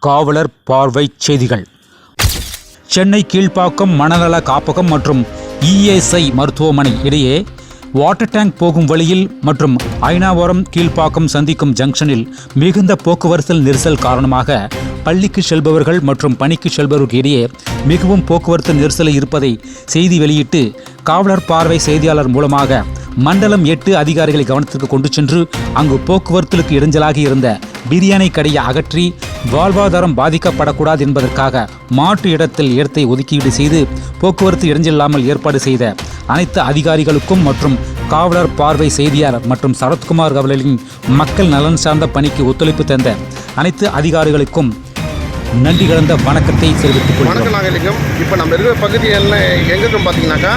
காவலர் பார்வை செய்திகள். சென்னை கீழ்ப்பாக்கம் மனநல காப்பகம் மற்றும் இஎஸ்ஐ மருத்துவமனை இடையே வாட்டர் டேங்க் போகும் வழியில் மற்றும் ஐனாவரம் கீழ்ப்பாக்கம் சந்திக்கும் ஜங்ஷனில் மிகுந்த போக்குவரத்து நெரிசல் காரணமாக பள்ளிக்கு செல்பவர்கள் மற்றும் பணிக்கு செல்பவர்களுக்கு இடையே மிகவும் போக்குவரத்து நெரிசல் இருப்பதை செய்தி வெளியிட்டு காவலர் பார்வை செய்தியாளர் மூலமாக மண்டலம் 8 அதிகாரிகளை கவனத்திற்கு கொண்டு சென்று அங்கு போக்குவரத்துக்கு இடைஞ்சலாக இருந்த பிரியாணி கடையை அகற்றி வாழ்வாதாரம் பாதிக்கப்படக்கூடாது என்பதற்காக மாற்று இடத்தை ஒதுக்கீடு செய்து போக்குவரத்து இடைஞ்சில்லாமல் ஏற்பாடு செய்த அனைத்து அதிகாரிகளுக்கும் மற்றும் காவலர் பார்வை செய்தியாளர் மற்றும் சரத்குமார் அவர்களின் மக்கள் நலன் சார்ந்த பணிக்கு ஒத்துழைப்பு தந்த அனைத்து அதிகாரிகளுக்கும் நன்றி கலந்த வணக்கத்தை தெரிவித்துக் கொள்கிறோம். வணக்கம். இப்போ நம்ம இருக்கிற பகுதியில் எங்கிருக்கும் பார்த்தீங்கன்னாக்கா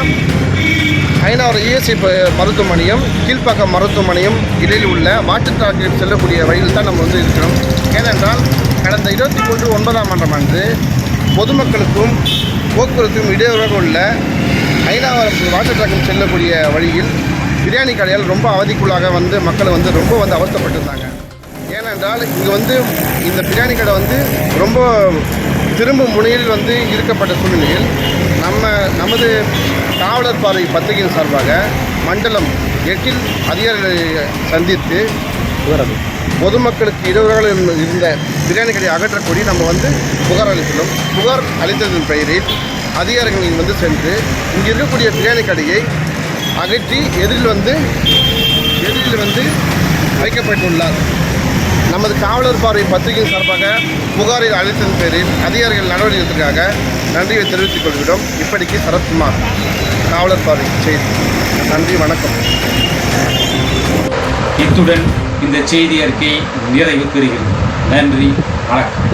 ஐனாவரம் இஎஸ்ஐ மருத்துவமனையும் கீழ்ப்பாக்கம் மருத்துவமனையும் இடையில் உள்ள வாட்டர் டேங்கில் செல்லக்கூடிய வழியில் தான் நம்ம இருக்கிறோம். ஏனென்றால் கடந்த 23/9 பொதுமக்களுக்கும் போக்குவரத்துக்கும் இடையூறாக உள்ள ஐனாவரம் வாட்டர் டேங்கில் செல்லக்கூடிய வழியில் பிரியாணி கடையால் ரொம்ப அவதிக்குள்ளாக மக்கள் ரொம்ப அவஸ்தைப்பட்டிருந்தாங்க. ஏனென்றால் இங்கே இந்த பிரியாணி கடை ரொம்ப திரும்பும் முனையில் இருக்கப்பட்ட சூழ்நிலையில் நமது காவலர் பார்வை பத்திரிகையின் சார்பாக மண்டலம் 8 அதிகாரிகளை சந்தித்து பொதுமக்களுக்கு இடையூறாக இருந்த பிரியாணி கடையை அகற்றக்கூடி நம்ம புகார் அளித்துள்ளோம். புகார் அளித்ததன் பெயரில் அதிகாரிகள் இங்கே சென்று இங்கே இருக்கக்கூடிய பிரியாணி கடையை அகற்றி எதிரில் வைக்கப்பட்டுள்ளார். நமது காவலர் பார்வை பத்திரிகையின் சார்பாக புகாரில் அளித்ததன் பேரில் அதிகாரிகள் நடவடிக்கைக்காக நன்றியை தெரிவித்துக் கொள்கிறோம். இப்படிக்கு சரத்குமார், காவலர் பார்வை செய்தி. நன்றி, வணக்கம். இத்துடன் இந்த செய்தி அறிக்கை நிறைவு பெறுகிறது. நன்றி, வணக்கம்.